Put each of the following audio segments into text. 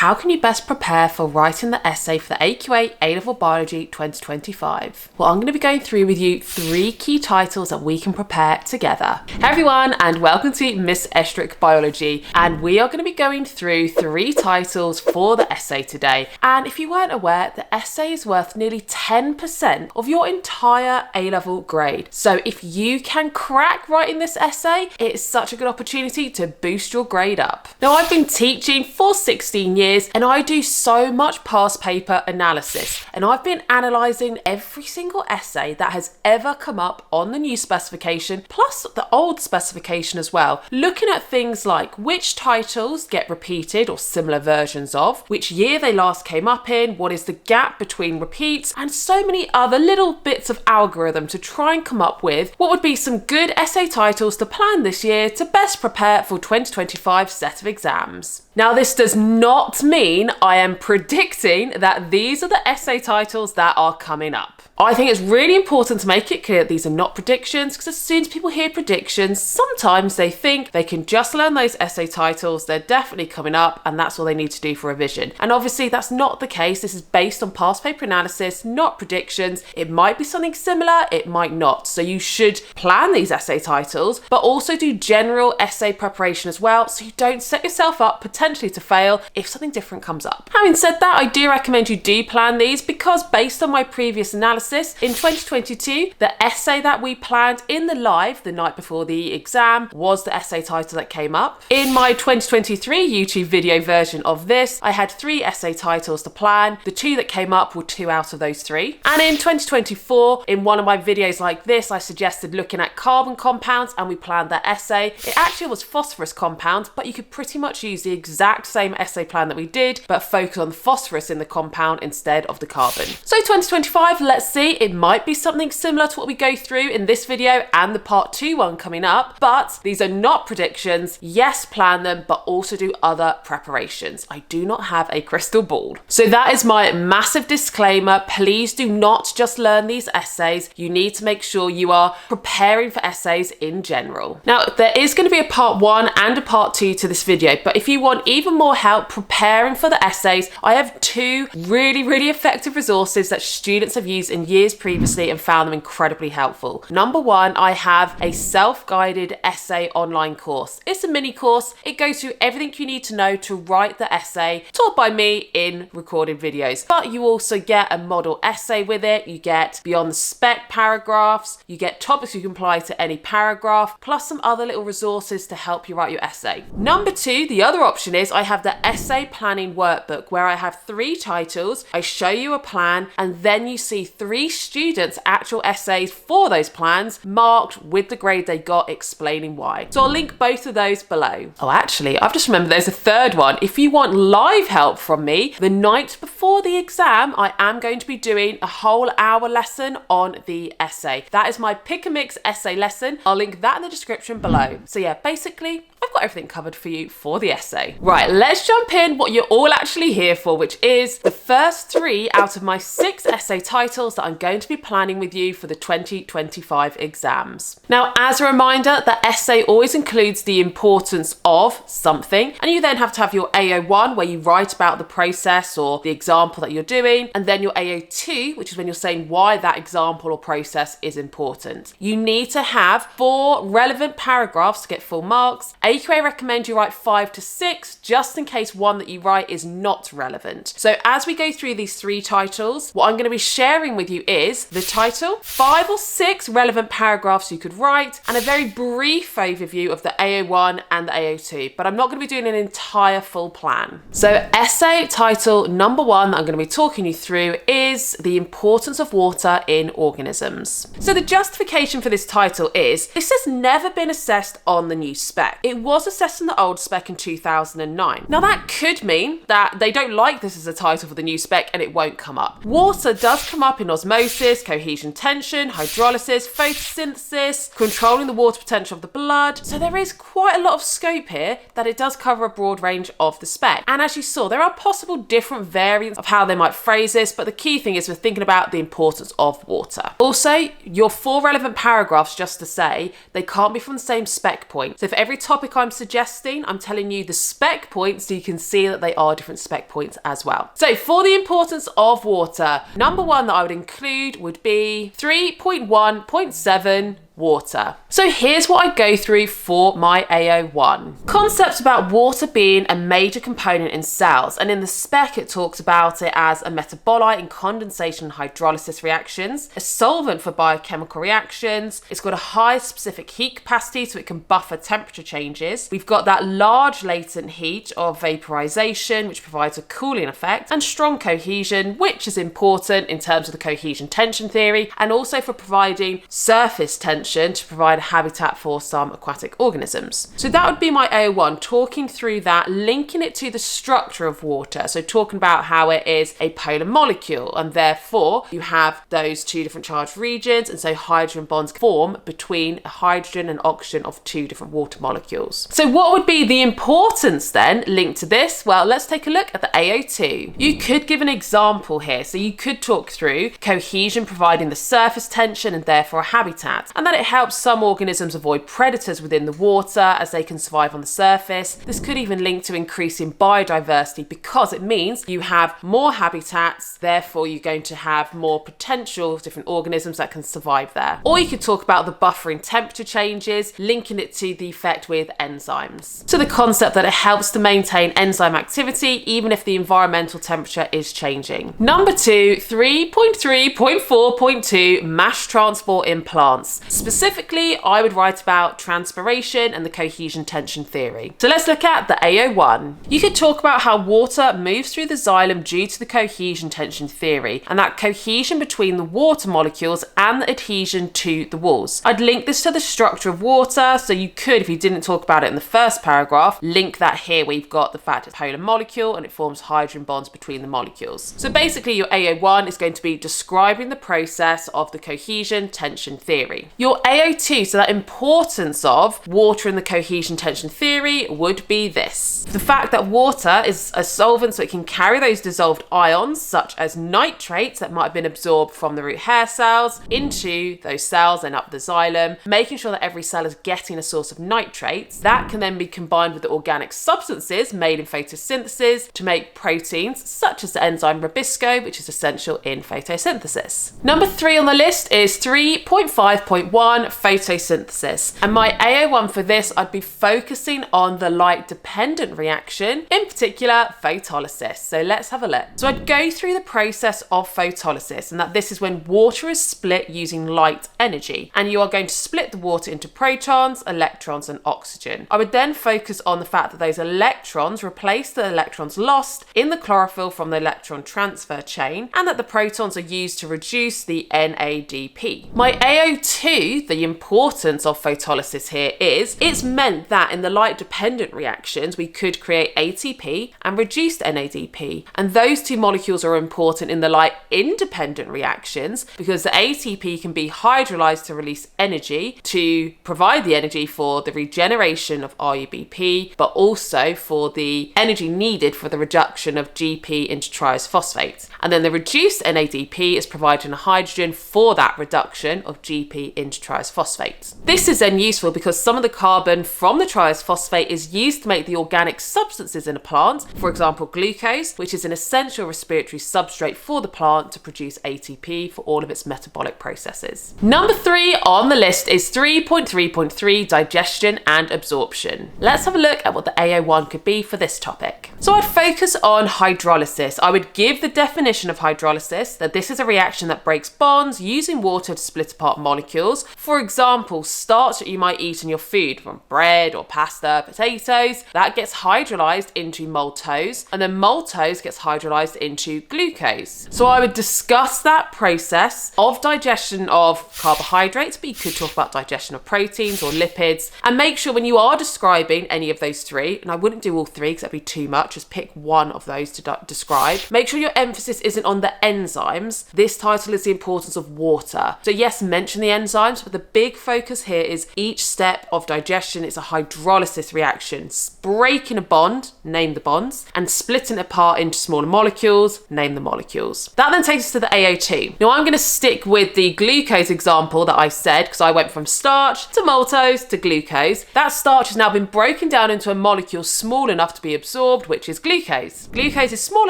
how can you best prepare for writing the essay for the AQA A-level Biology 2025? Well, I'm going to be going through with you 3 key titles that we can prepare together. Hey everyone, and welcome to Miss Estruch Biology, and we are going to be going through 3 titles for the essay today. And if you weren't aware, the essay is worth nearly 10% of your entire A-level grade. So if you can crack writing this essay, it is such a good opportunity to boost your grade up. Now, I've been teaching for 16 years and I do so much past paper analysis, and I've been analysing every single essay that has ever come up on the new specification plus the old specification as well, looking at things like which titles get repeated or similar versions of, which year they last came up in, what is the gap between repeats, and so many other little bits of algorithm to try and come up with what would be some good essay titles to plan this year to best prepare for 2025 set of exams. Now, this does not mean I am predicting that these are the essay titles that are coming up. I think it's really important to make it clear that these are not predictions, because as soon as people hear predictions, sometimes they think they can just learn those essay titles, they're definitely coming up, and that's all they need to do for revision. And obviously that's not the case. This is based on past paper analysis, not predictions. It might be something similar, it might not. So you should plan these essay titles, but also do general essay preparation as well, so you don't set yourself up potentially to fail if something different comes up. Having said that, I do recommend you do plan these, because based on my previous analysis, in 2022, the essay that we planned in the live the night before the exam was the essay title that came up. In my 2023 YouTube video version of this, I had 3 essay titles to plan. The 2 that came up were 2 out of those 3. And in 2024, in one of my videos like this, I suggested looking at carbon compounds, and we planned that essay. It actually was phosphorus compounds, but you could pretty much use the exact same essay plan that we did, but focus on the phosphorus in the compound instead of the carbon. So 2025, let's see, it might be something similar to what we go through in this video and the part 2 one coming up, but these are not predictions. Yes, plan them, but also do other preparations. I do not have a crystal ball. So that is my massive disclaimer. Please do not just learn these essays. You need to make sure you are preparing for essays in general. Now, there is going to be a part 1 and a part 2 to this video, but if you want even more help preparing for the essays, I have 2 really effective resources that students have used in years previously and found them incredibly helpful. Number 1, I have a self-guided essay online course. It's a mini course. It goes through everything you need to know to write the essay, taught by me in recorded videos. But you also get a model essay with it. You get beyond the spec paragraphs. You get topics you can apply to any paragraph, plus some other little resources to help you write your essay. Number 2, the other option is I have the essay planning workbook, where I have 3 titles. I show you a plan, and then you see 3 students' actual essays for those plans marked with the grade they got, explaining why. So I'll link both of those below. Oh, actually, I've just remembered there's a third one. If you want live help from me, the night before the exam, I am going to be doing a whole hour lesson on the essay. That is my pick and mix essay lesson. I'll link that in the description below. So yeah, basically, I've got everything covered for you for the essay. Right, let's jump in what you're all actually here for, which is the first 3 out of my 6 essay titles that I'm going to be planning with you for the 2025 exams. Now, as a reminder, the essay always includes the importance of something, and you then have to have your AO1, where you write about the process or the example that you're doing, and then your AO2, which is when you're saying why that example or process is important. You need to have 4 relevant paragraphs to get full marks. AQA recommend you write 5 to 6, just in case one that you write is not relevant. So as we go through these 3 titles, what I'm going to be sharing with you is the title, 5 or 6 relevant paragraphs you could write, and a very brief overview of the AO1 and the AO2, but I'm not going to be doing an entire full plan. So essay title number 1 that I'm going to be talking you through is the importance of water in organisms. So the justification for this title is this has never been assessed on the new spec. It was assessed in the old spec in 2009. Now that could mean that they don't like this as a title for the new spec and it won't come up. Water does come up in osmosis, cohesion tension, hydrolysis, photosynthesis, controlling the water potential of the blood. So there is quite a lot of scope here that it does cover a broad range of the spec. And as you saw, there are possible different variants of how they might phrase this, but the key thing is we're thinking about the importance of water. Also, your 4 relevant paragraphs, just to say, they can't be from the same spec point. So for every topic topic I'm suggesting. I'm telling you the spec points so you can see that they are different spec points as well. So for the importance of water, number one that I would include would be 3.1.7 water. So here's what I go through for my AO1. Concepts about water being a major component in cells, and in the spec it talks about it as a metabolite in condensation and hydrolysis reactions, a solvent for biochemical reactions, it's got a high specific heat capacity so it can buffer temperature changes, we've got that large latent heat of vaporization which provides a cooling effect, and strong cohesion, which is important in terms of the cohesion tension theory, and also for providing surface tension to provide a habitat for some aquatic organisms. So that would be my AO1, talking through that, linking it to the structure of water. So talking about how it is a polar molecule, and therefore you have those two different charged regions, and so hydrogen bonds form between a hydrogen and oxygen of two different water molecules. So what would be the importance then linked to this? Well, let's take a look at the AO2. You could give an example here. So you could talk through cohesion providing the surface tension and therefore a habitat, and that it helps some organisms avoid predators within the water as they can survive on the surface. This could even link to increasing biodiversity because it means you have more habitats, therefore you're going to have more potential different organisms that can survive there. Or you could talk about the buffering temperature changes, linking it to the effect with enzymes. So the concept that it helps to maintain enzyme activity even if the environmental temperature is changing. Number two, 3.3.4.2 mass transport in plants. Specifically, I would write about transpiration and the cohesion tension theory. So let's look at the AO1. You could talk about how water moves through the xylem due to the cohesion tension theory, and that cohesion between the water molecules and the adhesion to the walls. I'd link this to the structure of water, so you could, if you didn't talk about it in the first paragraph, link that here where you've got the fact it's a polar molecule and it forms hydrogen bonds between the molecules. So basically your AO1 is going to be describing the process of the cohesion tension theory. Your AO2, so that importance of water in the cohesion tension theory, would be this. The fact that water is a solvent so it can carry those dissolved ions such as nitrates that might have been absorbed from the root hair cells into those cells and up the xylem, making sure that every cell is getting a source of nitrates. That can then be combined with the organic substances made in photosynthesis to make proteins such as the enzyme ribisco, which is essential in photosynthesis. Number three on the list is 3.5.1 photosynthesis, and my AO1 for this, I'd be focusing on the light dependent reaction, in particular photolysis. So let's have a look. So I'd go through the process of photolysis, and that this is when water is split using light energy, and you are going to split the water into protons, electrons and oxygen. I would then focus on the fact that those electrons replace the electrons lost in the chlorophyll from the electron transfer chain, and that the protons are used to reduce the NADP. My AO2, the importance of photolysis here is, it's meant that in the light dependent reactions we could create ATP and reduced NADP, and those two molecules are important in the light independent reactions because the ATP can be hydrolyzed to release energy to provide the energy for the regeneration of RUBP, but also for the energy needed for the reduction of GP into triphosphate. And then the reduced NADP is providing a hydrogen for that reduction of GP into triphosphate. This is then useful because some of the carbon from the triphosphate is used to make the organic substances in a plant, for example glucose, which is an essential respiratory substrate for the plant to produce ATP for all of its metabolic processes. Number three on the list is 3.3.3 digestion and absorption. Let's have a look at what the AO1 could be for this topic. So I'd focus on hydrolysis. I would give the definition of hydrolysis, that this is a reaction that breaks bonds using water to split apart molecules. For example, starch that you might eat in your food, from bread or pasta, potatoes, that gets hydrolyzed into maltose, and then maltose gets hydrolyzed into glucose. So I would discuss that process of digestion of carbohydrates, but you could talk about digestion of proteins or lipids, and make sure when you are describing any of those three, and I wouldn't do all three because that'd be too much, just pick one of those to describe, make sure your emphasis isn't on the enzymes. This title is the importance of water. So yes, mention the enzymes, enzymes, but the big focus here is each step of digestion is a hydrolysis reaction, breaking a bond, name the bonds, and splitting it apart into smaller molecules, name the molecules. That then takes us to the AO2. Now I'm going to stick with the glucose example that I said because I went from starch to maltose to glucose. That starch has now been broken down into a molecule small enough to be absorbed, which is glucose. Glucose is small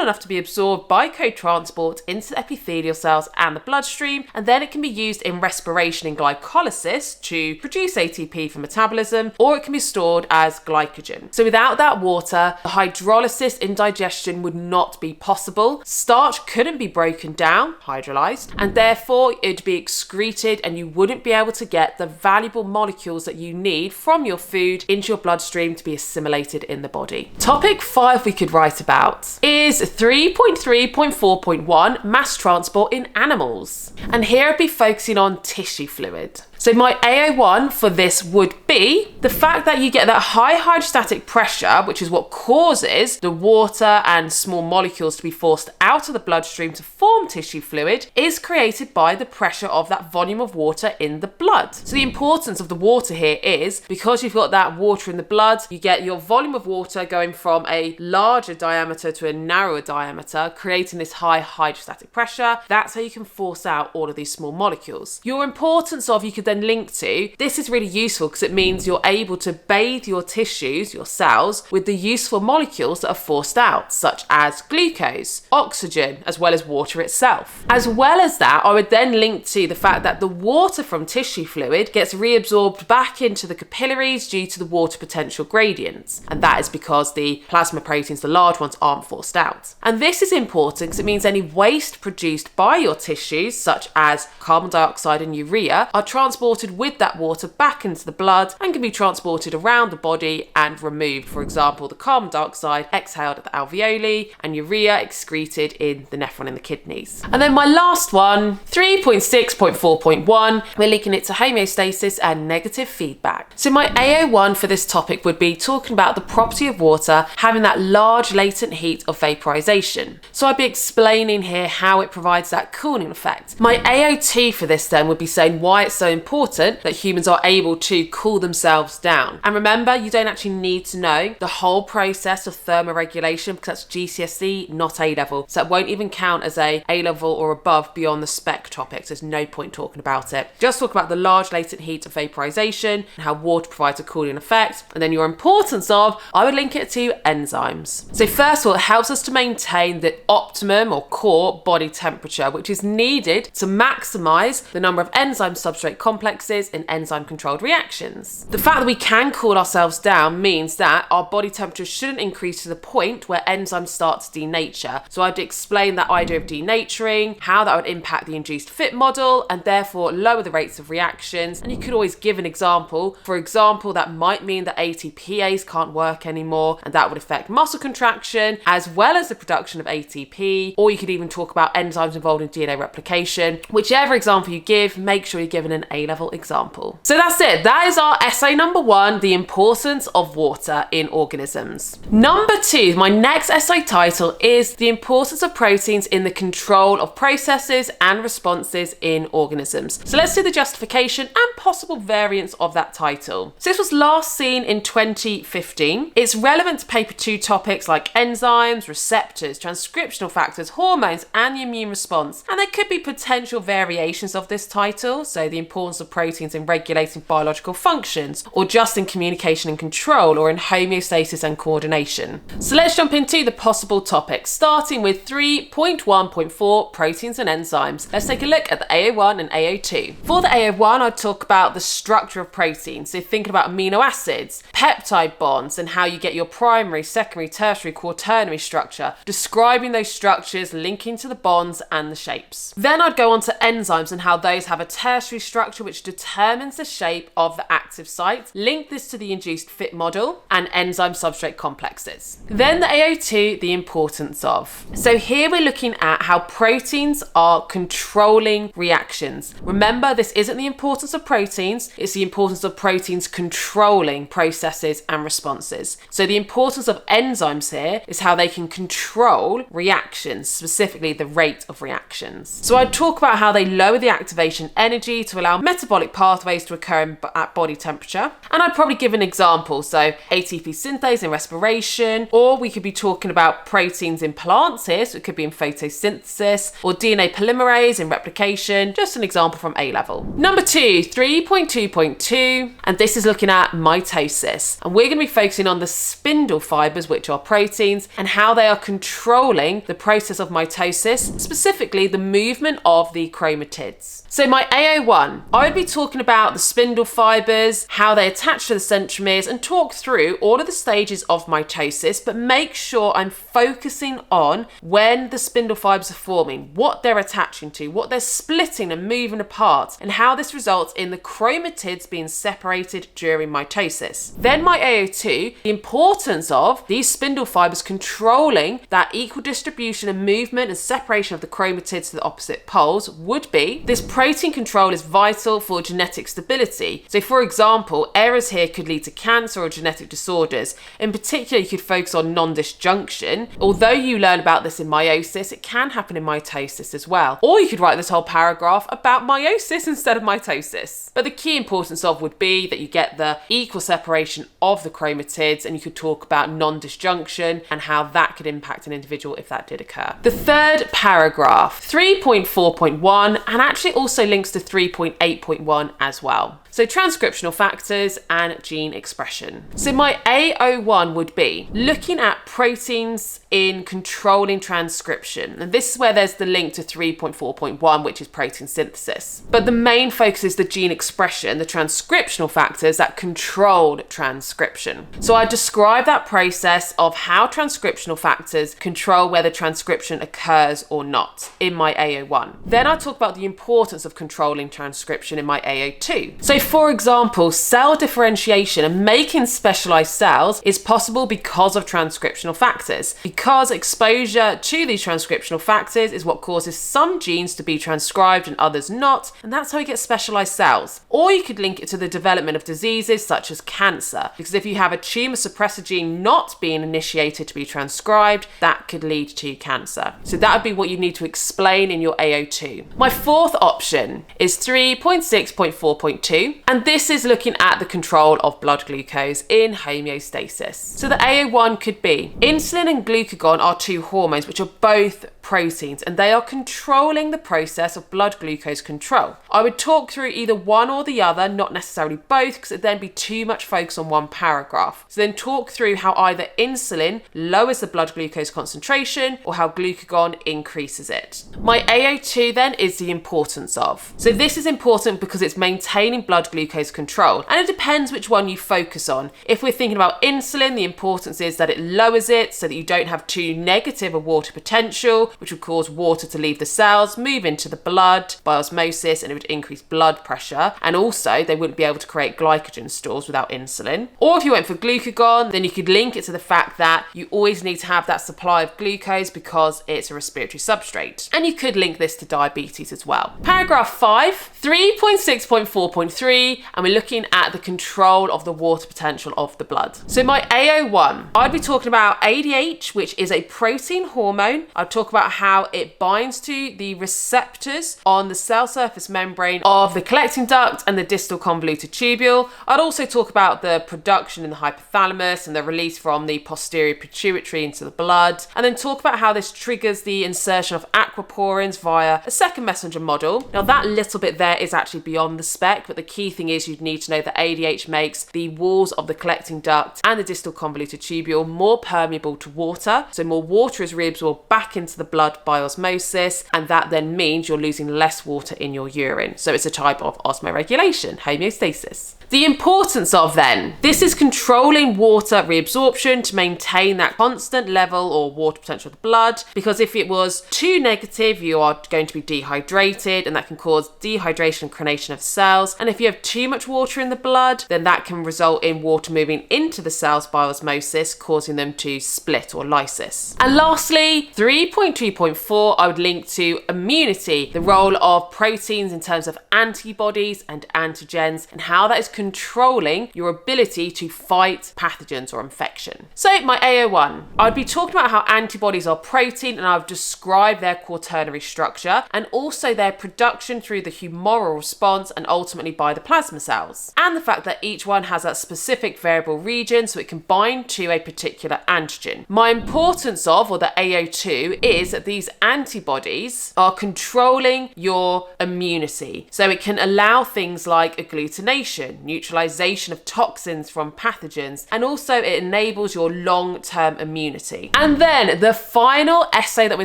enough to be absorbed by co-transport into the epithelial cells and the bloodstream, and then it can be used in respiration in glycolysis to produce ATP for metabolism, or it can be stored as glycogen. So without that water, the hydrolysis in digestion would not be possible. Starch couldn't be broken down, hydrolyzed, and therefore it'd be excreted and you wouldn't be able to get the valuable molecules that you need from your food into your bloodstream to be assimilated in the body. Topic 5 we could write about is 3.3.4.1 mass transport in animals. And here I'd be focusing on tissue fluid. So my AO1 for this would be the fact that you get that high hydrostatic pressure, which is what causes the water and small molecules to be forced out of the bloodstream to form tissue fluid, is created by the pressure of that volume of water in the blood. So the importance of the water here is because you've got that water in the blood, you get your volume of water going from a larger diameter to a narrower diameter, creating this high hydrostatic pressure. That's how you can force out all of these small molecules. Your importance of, you could then link to, this is really useful because it means you're able to bathe your tissues, your cells, with the useful molecules that are forced out, such as glucose, oxygen, as well as water itself. As well as that, I would then link to the fact that the water from tissue fluid gets reabsorbed back into the capillaries due to the water potential gradients. And that is because the plasma proteins, the large ones, aren't forced out. And this is important because it means any waste produced by your tissues, such as carbon dioxide and urea, are transported with that water back into the blood and can be transported around the body and removed. For example, the carbon dioxide exhaled at the alveoli and urea excreted in the nephron in the kidneys. And then my last one, 3.6.4.1, we're linking it to homeostasis and negative feedback. So my AO1 for this topic would be talking about the property of water having that large latent heat of vaporization. So I'd be explaining here how it provides that cooling effect. My AO2 for this then would be saying why it's so important that humans are able to cool themselves down. And remember, you don't actually need to know the whole process of thermoregulation because that's GCSE, not A-level. So it won't even count as a A-level or above beyond the spec topics. There's no point talking about it. Just talk about the large latent heat of vaporization and how water provides a cooling effect. And then your importance of, I would link it to enzymes. So first of all, it helps us to maintain the optimum or core body temperature, which is needed to maximize the number of enzyme substrate complexes in enzyme-controlled reactions. The fact that we can cool ourselves down means that our body temperature shouldn't increase to the point where enzymes start to denature. So I'd explain that idea of denaturing, how that would impact the induced fit model, and therefore lower the rates of reactions. And you could always give an example. For example, that might mean that ATPase can't work anymore, and that would affect muscle contraction as well as the production of ATP. Or you could even talk about enzymes involved in DNA replication. Whichever example you give, make sure you're given an A-level example. So that's it. That is our essay number 1, the importance of water in organisms. Number 2, my next essay title is the importance of proteins in the control of processes and responses in organisms. So let's do the justification and possible variants of that title. So this was last seen in 2015. It's relevant to paper 2 topics like enzymes, receptors, transcriptional factors, hormones, and the immune response. And there could be potential variations of this title. So the importance of proteins in regulating biological functions, or just in communication and control, or in homeostasis and coordination. So let's jump into the possible topics, starting with 3.1.4 proteins and enzymes. Let's take a look at the AO1 and AO2. For the AO1, I'd talk about the structure of proteins. So thinking about amino acids, peptide bonds, and how you get your primary, secondary, tertiary, quaternary structure, describing those structures, linking to the bonds and the shapes. Then I'd go on to enzymes and how those have a tertiary structure which determines the shape of the active site, link this to the induced fit model, and enzyme substrate complexes. Then the AO2, the importance of. So here we're looking at how proteins are controlling reactions. Remember, this isn't the importance of proteins, it's the importance of proteins controlling processes and responses. So the importance of enzymes here is how they can control reactions, specifically the rate of reactions. So I'd talk about how they lower the activation energy to allow metabolic pathways to occur at body temperature. And I'd probably give an example, so ATP synthase in respiration, or we could be talking about proteins in plants here, so it could be in photosynthesis, or DNA polymerase in replication, just an example from A-level. Number 2, 3.2.2, and this is looking at mitosis. And we're going to be focusing on the spindle fibers, which are proteins, and how they are controlling the process of mitosis, specifically the movement of the chromatids. So my AO1, I would be talking about the spindle fibers, how they attach to the centromeres, and talk through all of the stages of mitosis, but make sure I'm focusing on when the spindle fibers are forming, what they're attaching to, what they're splitting and moving apart, and how this results in the chromatids being separated during mitosis. Then my AO2, the importance of these spindle fibers controlling that equal distribution and movement and separation of the chromatids to the opposite poles would be this protein control is vital for genetic stability. So for example, errors here could lead to cancer or genetic disorders. In particular, you could focus on non-disjunction. Although you learn about this in meiosis, it can happen in mitosis as well. Or you could write this whole paragraph about meiosis instead of mitosis. But the key importance of would be that you get the equal separation of the chromatids, and you could talk about non-disjunction and how that could impact an individual if that did occur. The third paragraph, 3.4.1, and actually also links to 3.8.1 as well. So transcriptional factors and gene expression. So my AO1 would be looking at proteins in controlling transcription. And this is where there's the link to 3.4.1, which is protein synthesis. But the main focus is the gene expression, the transcriptional factors that control transcription. So I describe that process of how transcriptional factors control whether transcription occurs or not in my AO1. Then I talk about the importance of controlling transcription in my AO2. So for example, cell differentiation and making specialized cells is possible because of transcriptional factors. Because exposure to these transcriptional factors is what causes some genes to be transcribed and others not, and that's how we get specialized cells. Or you could link it to the development of diseases such as cancer, because if you have a tumor suppressor gene not being initiated to be transcribed, that could lead to cancer. So that would be what you need to explain in your AO2. My fourth option is 3.6.4.2, and this is looking at the control of blood glucose in homeostasis. So the AO1 could be insulin and glucagon are two hormones which are both proteins, and they are controlling the process of blood glucose control. I would talk through either one or the other, not necessarily both, because it'd then be too much focus on one paragraph. So then talk through how either insulin lowers the blood glucose concentration or how glucagon increases it. My AO2 then is the importance of. So this is important because it's maintaining blood glucose control, and it depends which one you focus on. If we're thinking about insulin, the importance is that it lowers it so that you don't have too negative a water potential, which would cause water to leave the cells, move into the blood by osmosis, and it would increase blood pressure. And also, they wouldn't be able to create glycogen stores without insulin. Or if you went for glucagon, then you could link it to the fact that you always need to have that supply of glucose because it's a respiratory substrate. And you could link this to diabetes as well. Paragraph 5, 3.6.4.3, and we're looking at the control of the water potential of the blood. So my AO1, I'd be talking about ADH, which is a protein hormone. I'd talk about how it binds to the receptors on the cell surface membrane of the collecting duct and the distal convoluted tubule. I'd also talk about the production in the hypothalamus and the release from the posterior pituitary into the blood, and then talk about how this triggers the insertion of aquaporins via a second messenger model. Now that little bit there is actually beyond the spec, but the key thing is you'd need to know that ADH makes the walls of the collecting duct and the distal convoluted tubule more permeable to water, so more water is reabsorbed back into the blood by osmosis, and that then means you're losing less water in your urine. So it's a type of osmoregulation, homeostasis. The importance of then, this is controlling water reabsorption to maintain that constant level or water potential of the blood, because if it was too negative, you are going to be dehydrated, and that can cause dehydration and crenation of cells. And if you have too much water in the blood, then that can result in water moving into the cells by osmosis, causing them to split or lysis. And lastly, 3.2.4, I would link to immunity, the role of proteins in terms of antibodies and antigens, and how that is controlling your ability to fight pathogens or infection. So my AO1, I'd be talking about how antibodies are protein, and I've described their quaternary structure and also their production through the humoral response and ultimately by the plasma cells, and the fact that each one has a specific variable region so it can bind to a particular antigen. My importance of, or the AO2, is that these antibodies are controlling your immunity. So it can allow things like agglutination, neutralization of toxins from pathogens, and also it enables your long-term immunity. And then the final essay that we're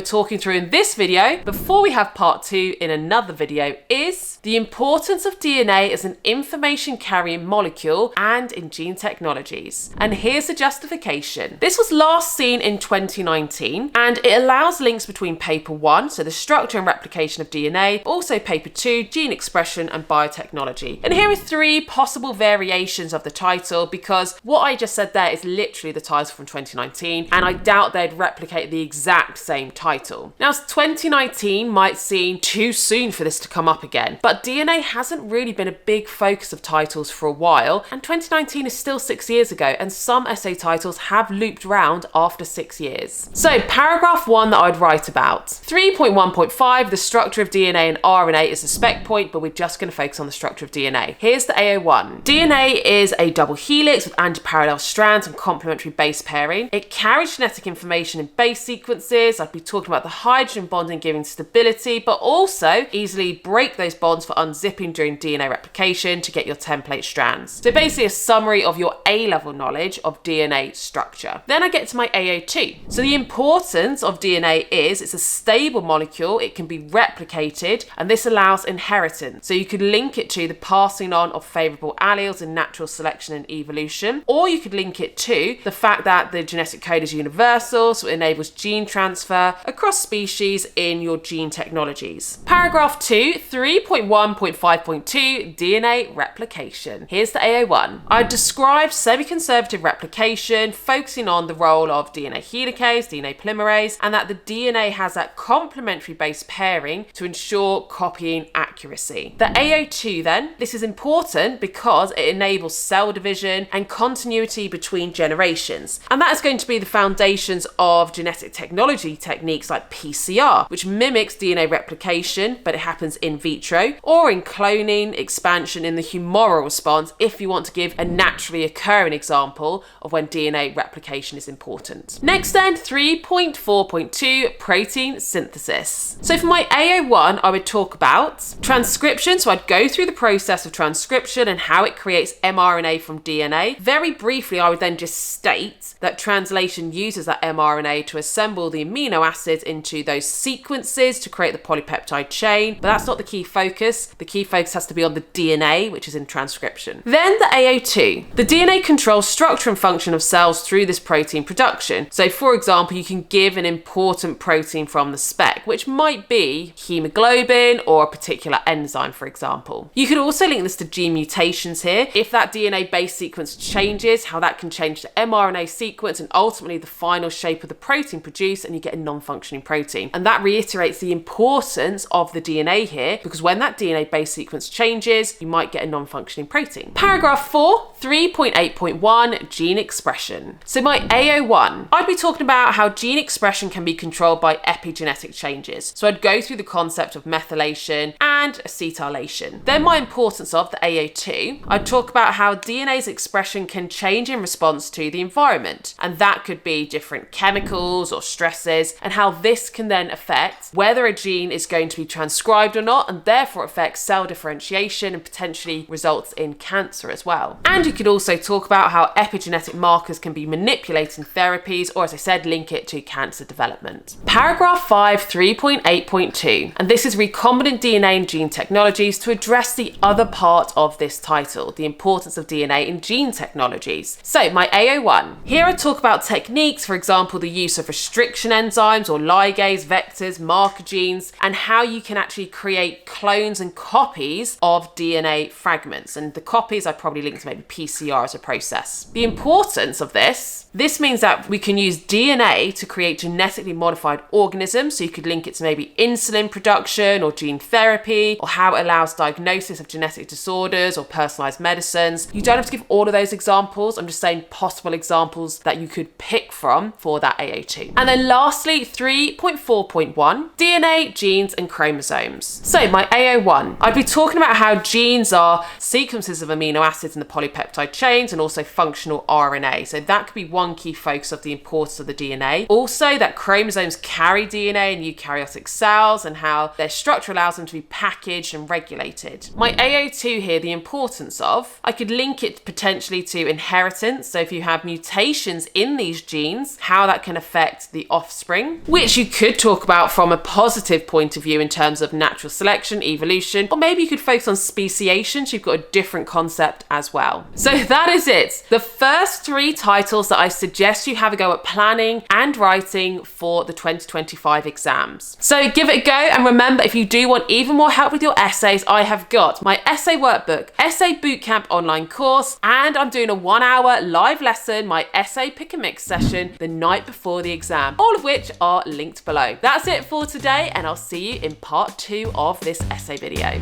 talking through in this video, before we have part 2 in another video, is the importance of DNA as an information carrying molecule and in gene technologies. And here's the justification. This was last seen in 2019, and it allows links between paper 1, so the structure and replication of DNA, also paper 2, gene expression and biotechnology. And here are 3 possible variations of the title, because what I just said there is literally the title from 2019, and I doubt they'd replicate the exact same title. Now, 2019 might seem too soon for this to come up again, but DNA hasn't really been a big focus of titles for a while, and 2019 is still 6 years ago, and some essay titles have looped round after 6 years. So paragraph 1 that I'd write about. 3.1.5, the structure of DNA and RNA is the spec point, but we're just going to focus on the structure of DNA. Here's the AO1. DNA is a double helix with antiparallel strands and complementary base pairing. It carries genetic information in base sequences. I'd be talking about the hydrogen bonding giving stability, but also easily break those bonds for unzipping during DNA replication to get your template strands. So basically a summary of your A-level knowledge of DNA structure. Then I get to my AO2. So the importance of DNA is it's a stable molecule, it can be replicated, and this allows inheritance. So you could link it to the passing on of favorable alleles in natural selection and evolution, or you could link it to the fact that the genetic code is universal, so it enables gene transfer across species in your gene technologies. Paragraph 2, 3.1.5.2, DNA replication. Here's the AO1. I described semi-conservative replication, focusing on the role of DNA helicase, DNA polymerase, and that the DNA has that complementary base pairing to ensure copying accuracy. The AO2 then, this is important because it enables cell division and continuity between generations. And that is going to be the foundations of genetic technology techniques like PCR, which mimics DNA replication, but it happens in vitro, or in cloning, expansion in the humoral response, if you want to give a naturally occurring example of when DNA replication is important. Next then, 3.4.2, protein synthesis. So for my AO1, I would talk about transcription. So I'd go through the process of transcription and how it creates mRNA from DNA. Very briefly, I would then just state that translation uses that mRNA to assemble the amino acids into those sequences to create the polypeptide chain, but that's not the key focus. The key focus has to be on the DNA, which is in transcription. Then the AO2. The DNA controls structure and function of cells through this protein production. So for example, you can give an important protein from the spec, which might be hemoglobin or a particular enzyme, for example. You could also link this to gene mutations here. If that DNA base sequence changes, how that can change the mRNA sequence and ultimately the final shape of the protein produced, and you get a non-functioning protein. And that reiterates the importance of the DNA here, because when that DNA base sequence changes, you might get a non-functioning protein. Paragraph 4, 3.8.1, gene expression. So my AO1, I'd be talking about how gene expression can be controlled by epigenetic changes. So I'd go through the concept of methylation and acetylation. Then my importance of the AO2, I'd talk about how DNA's expression can change in response to the environment. And that could be different chemicals or stresses, and how this can then affect whether a gene is going to be transcribed or not, and therefore affects cell differentiation and potentially results in cancer as well. And you could also talk about how epigenetic markers can be manipulated in therapies, or as I said, link it to cancer development. Paragraph 5, 3.8.2, and this is recombinant DNA and gene technologies to address the other part of this title, the importance of DNA in gene technologies. So my AO1, here I talk about techniques, for example, the use of restriction enzymes or ligase, vectors, marker genes, and how you can actually create clones and copies of DNA fragments. And the copies I probably link to maybe PCR as a process. The importance of this means that we can use DNA to create genetically modified organisms. So you could link it to maybe insulin production or gene therapy, or how it allows diagnosis of genetic disorders or personalized medicines. You don't have to give all of those examples. I'm just saying possible examples that you could pick from for that AA2. And then lastly, 3.4.1, DNA, genes, and chromosomes. So my AA1, I'd be talking about how genes are sequences of amino acids in the polypeptide chains and also functional RNA. So that could be one key focus of the importance of the DNA. Also that chromosomes carry DNA in eukaryotic cells and how their structure allows them to be packaged and regulated. My AA2 here, the importance of, I could link it potentially to inheritance. So if you have mutations in these genes, how that can affect the offspring, which you could talk about from a positive point of view in terms of natural selection, evolution, or maybe you could focus on speciation. So you've got a different concept as well. So that is it. The first 3 titles that I suggest you have a go at planning and writing for the 2025 exams. So give it a go, and remember, if you do want even more help with your essays, I have got my essay workbook, essay bootcamp online course, and I'm doing a 1-hour live lesson, my essay pick and mix session the night before the exam, all of which are linked below. That's it for today, and I'll see you in part 2 of this essay video.